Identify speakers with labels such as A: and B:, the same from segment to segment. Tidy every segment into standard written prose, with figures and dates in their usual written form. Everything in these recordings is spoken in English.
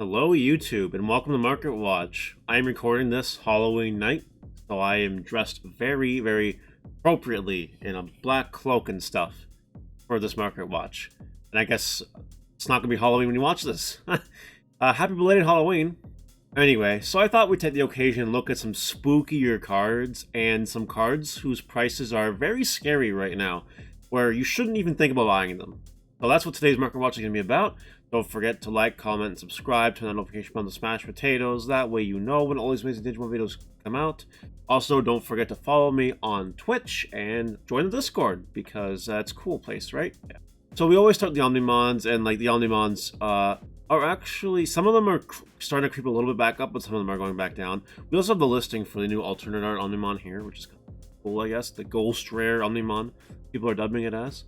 A: Hello YouTube and welcome to Market Watch. I am recording this Halloween night, so I am dressed very appropriately in a black cloak and stuff for this Market Watch. And I guess it's not going to be Halloween when you watch this. Happy belated Halloween. Anyway, so I thought we'd take the occasion and look at some spookier cards and some cards whose prices are very scary right now, where you shouldn't even think about buying them. So that's what today's Market Watch is going to be about. Don't forget to like, comment, and subscribe. Turn on the notification bell to smash potatoes. That way you know when all these amazing Digimon videos come out. Also, don't forget to follow me on Twitch and join the Discord because it's a cool place, right? Yeah. So we always start the Omnimons, and like the Omnimons are actually, some of them are starting to creep a little bit back up, but some of them are going back down. We also have the listing for the new alternate art Omnimon here, which is cool, I guess. The Ghost Rare Omnimon, people are dubbing it as.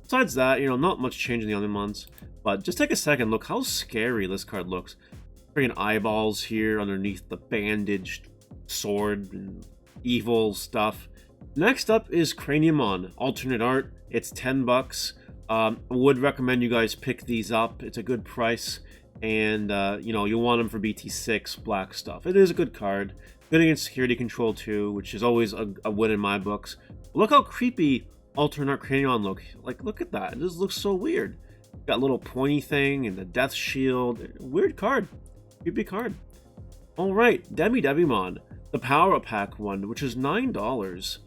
A: Besides that, not much change in the Omnimons. But just take a second, look how scary this card looks. Freaking eyeballs here underneath the bandaged sword and evil stuff. Next up is Craniumon, alternate art. It's 10 bucks. Would recommend you guys pick these up. It's a good price. And, you'll want them for BT6 black stuff. It is a good card. Good against security control too, which is always a win in my books. Look how creepy alternate art Craniumon look. Like, look at that. It just looks so weird. Got a little pointy thing and the death shield. Weird card. Creepy card. Alright, Digimon. The Power Pack one, which is $9.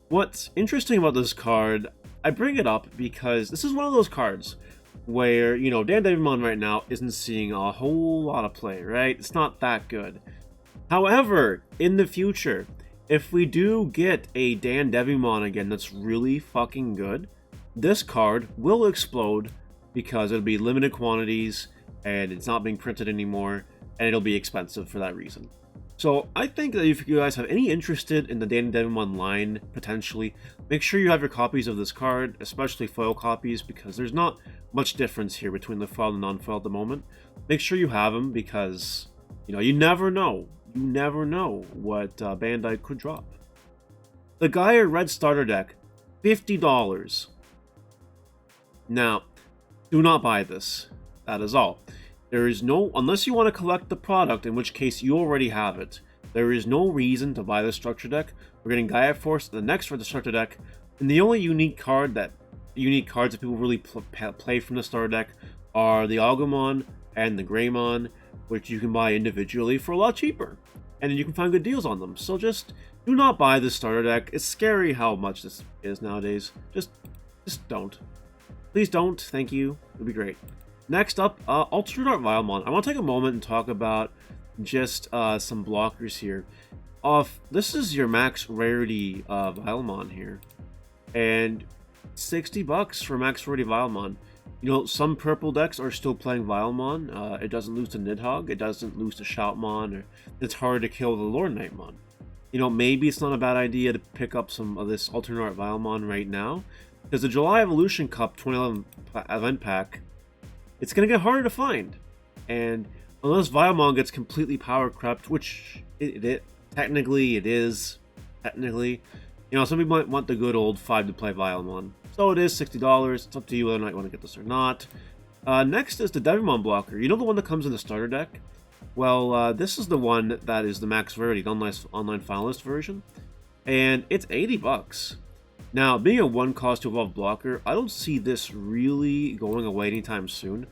A: What's interesting about this card, I bring it up because this is one of those cards where, Digimon right now isn't seeing a whole lot of play, right? It's not that good. However, in the future, if we do get a Digimon again that's really fucking good, this card will explode because it'll be limited quantities and it's not being printed anymore, and it'll be expensive for that reason. So I think that if you guys have any interest in the Digimon line, potentially, make sure you have your copies of this card, especially foil copies, because there's not much difference here between the foil and non-foil at the moment. Make sure you have them because, you never know. You never know what Bandai could drop. The Gaia Red Starter Deck, $50. Now, do not buy this. That is all. There is no, unless you want to collect the product, in which case you already have it. There is no reason to buy this structure deck. We're getting Gaia Force, the next for the structure deck, and the only unique cards that people really play from the starter deck are the Agumon and the Greymon, which you can buy individually for a lot cheaper, and then you can find good deals on them. So just do not buy this starter deck. It's scary how much this is nowadays. Just don't. Please don't. Thank you. It would be great. Next up, alternate art Vialmon. I want to take a moment and talk about just some blockers here. This is your max rarity Vialmon here, and $60 for max rarity Vialmon. Some purple decks are still playing Vialmon. It doesn't lose to Nidhogg. It doesn't lose to Shoutmon. Or it's hard to kill the Lord Knightmon. Maybe it's not a bad idea to pick up some of this alternate art Vialmon right now, because the July Evolution Cup 2011 event pack, it's going to get harder to find. And unless Vialmon gets completely power crept, which it technically it is, some people might want the good old 5 to play Vialmon. So it is $60. It's up to you whether or not you want to get this or not. Next is the Digimon blocker. The one that comes in the starter deck? Well, this is the one that is the max rarity, the online finalist version. And it's $80. Now, being a 1-cost to evolve blocker, I don't see this really going away anytime soon.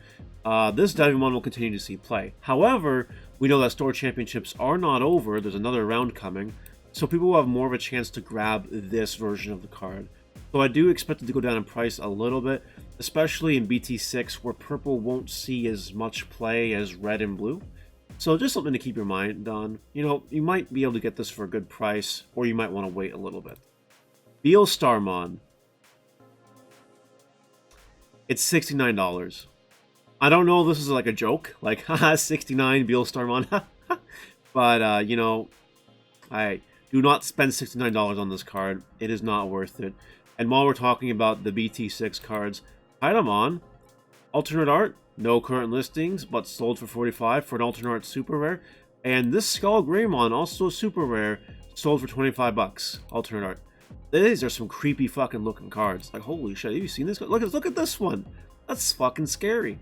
A: This Digimon will continue to see play. However, we know that store championships are not over. There's another round coming, so people will have more of a chance to grab this version of the card. So I do expect it to go down in price a little bit, especially in BT6, where purple won't see as much play as red and blue. So just something to keep your mind on. You might be able to get this for a good price, or you might want to wait a little bit. Beelstarmon. It's $69. I don't know if this is like a joke, like, haha, 69 Beelstarmon. But, I do not spend $69 on this card. It is not worth it. And while we're talking about the BT6 cards, Untitled alternate art, no current listings, but sold for $45 for an alternate art super rare. And this Skull Greymon, also super rare, sold for $25, alternate art. These are some creepy fucking looking cards. Like, holy shit, have you seen this? Look at this one. That's fucking scary.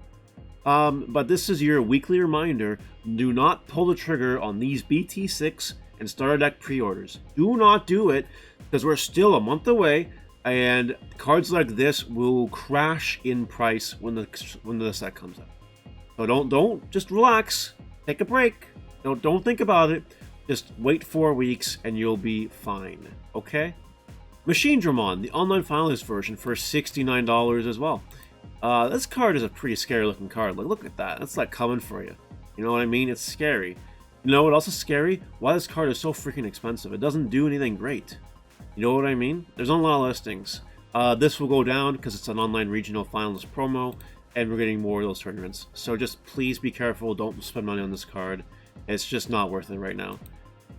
A: But this is your weekly reminder. Do not pull the trigger on these BT6 and Starter Deck pre-orders. Do not do it, because we're still a month away, and cards like this will crash in price when the set comes out. So don't just relax. Take a break. Don't think about it. Just wait 4 weeks and you'll be fine. Okay? Machine Dramon, the online finalist version, for $69 as well. This card is a pretty scary looking card. Like, look at that. That's like coming for you. You know what I mean? It's scary. You know what else is scary? Why this card is so freaking expensive. It doesn't do anything great. You know what I mean? There's not a lot of listings. This will go down because it's an online regional finalist promo, and we're getting more of those tournaments. So just please be careful. Don't spend money on this card. It's just not worth it right now.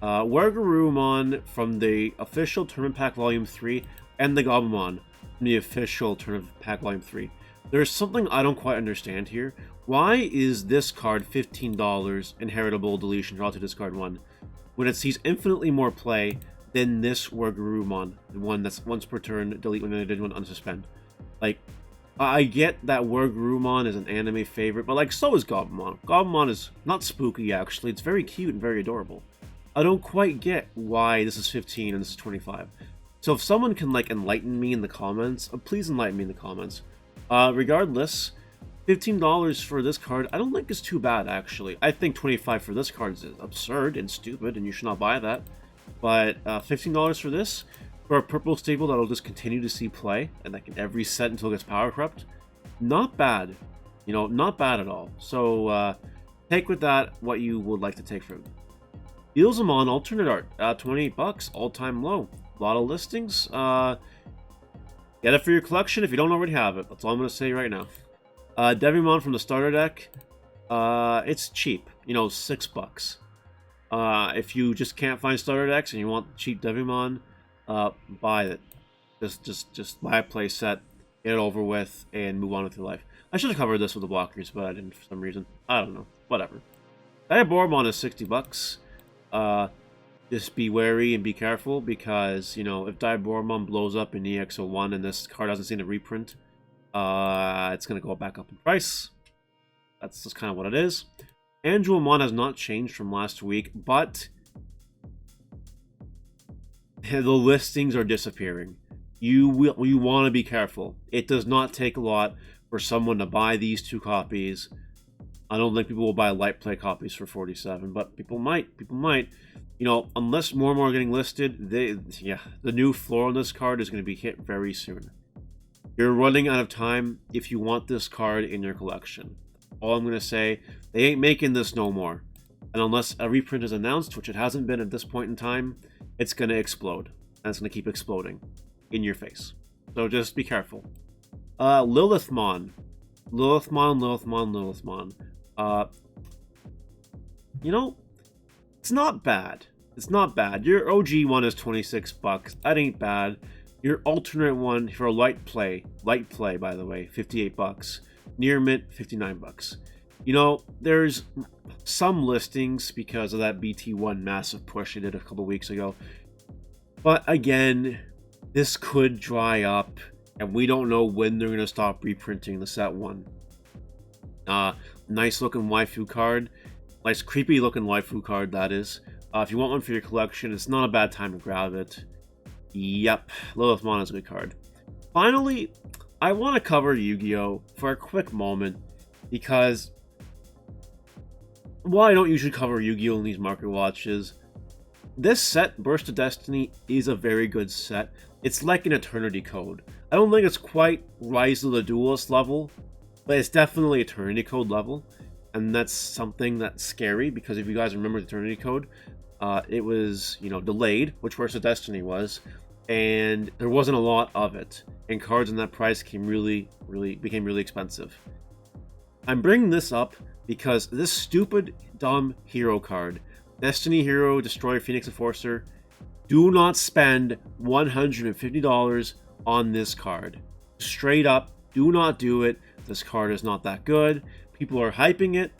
A: Wargarurumon from the official Tournament Pack Volume 3 and the Goblimon from the official Tournament Pack Volume 3. There's something I don't quite understand here. Why is this card $15 inheritable deletion draw to discard 1 when it sees infinitely more play than this Wargarurumon, the one that's once per turn, delete when I did one, unsuspend? Like, I get that Wargarurumon is an anime favorite, but like, so is Goblimon. Goblimon is not spooky, actually. It's very cute and very adorable. I don't quite get why this is 15 and this is 25. So if someone can like enlighten me in the comments, please enlighten me in the comments. Regardless, $15 for this card, I don't think is too bad, actually. I think $25 for this card is absurd and stupid, and you should not buy that. But $15 for this, for a purple staple that'll just continue to see play, and like in every set until it gets power corrupt, not bad. You know, not bad at all. So take with that what you would like to take from it. Dealsmon alternate art, $28, all-time low. A lot of listings. Get it for your collection if you don't already have it. That's all I'm going to say right now. Devimon from the starter deck, it's cheap. You know, $6. If you just can't find starter decks and you want cheap Devimon, buy it. Just buy a play set, get it over with, and move on with your life. I should have covered this with the blockers, but I didn't for some reason. I don't know. Whatever. Diaboromon is $60. Just be wary and be careful, because, you know, if Diaboromon blows up in EX01 and this card hasn't seen a reprint, it's going to go back up in price. That's just kind of what it is. Angelmon has not changed from last week, but the listings are disappearing. You want to be careful. It does not take a lot for someone to buy these 2 copies. I don't think people will buy light play copies for $47, but people might. People might. You know, unless more and more are getting listed, the new floor on this card is going to be hit very soon. You're running out of time if you want this card in your collection. All I'm going to say, they ain't making this no more. And unless a reprint is announced, which it hasn't been at this point in time, it's going to explode. And it's going to keep exploding in your face. So just be careful. Lilithmon. Lilithmon. You know, it's not bad. It's not bad. Your OG one is $26. That ain't bad. Your alternate one for a light play, by the way, $58. Near mint, $59. You know, there's some listings because of that BT1 massive push I did a couple weeks ago. But again, this could dry up, and we don't know when they're going to stop reprinting the set 1. Nice looking waifu card. Nice creepy looking waifu card, that is. If you want one for your collection, it's not a bad time to grab it. Yep, Lilithmon is a good card. Finally, I want to cover Yu-Gi-Oh! For a quick moment, because while I don't usually cover Yu-Gi-Oh! In these market watches, this set, Burst of Destiny, is a very good set. It's like an Eternity Code. I don't think it's quite Rise of the Duelist level, but it's definitely Eternity Code level. And that's something that's scary, because if you guys remember the Eternity Code, it was, you know, delayed, which Burst of Destiny was, and there wasn't a lot of it. And cards in that price became really expensive. I'm bringing this up because this stupid, dumb hero card, Destiny Hero, Destroyer, Phoenix Enforcer, do not spend $150 on this card. Straight up, do not do it. This card is not that good. People are hyping it,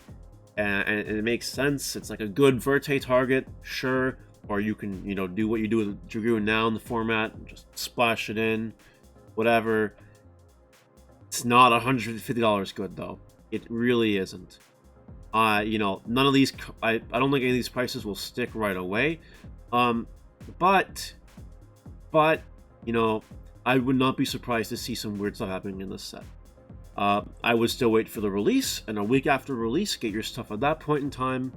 A: and it makes sense. It's like a good Verte target, sure. Or you can, you know, do what you do with Dragoon now in the format, just splash it in, whatever. It's not $150 good, though. It really isn't. You know, none of these, I don't think any of these prices will stick right away. But, you know, I would not be surprised to see some weird stuff happening in this set. I would still wait for the release, and a week after release, get your stuff at that point in time,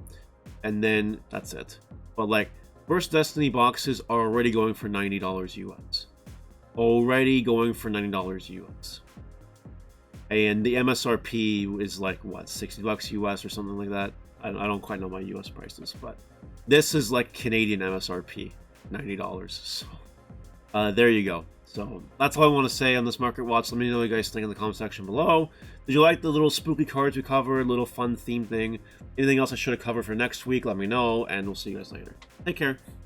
A: and then that's it. But like, first Destiny boxes are already going for $90 US. Already going for $90 US. And the MSRP is like, what, $60 US or something like that? I don't quite know my US prices, but this is like Canadian MSRP, $90. So, there you go. So, that's all I want to say on this Market Watch. Let me know what you guys think in the comment section below. Did you like the little spooky cards we covered, little fun theme thing? Anything else I should have covered for next week, let me know, and we'll see you guys later. Take care.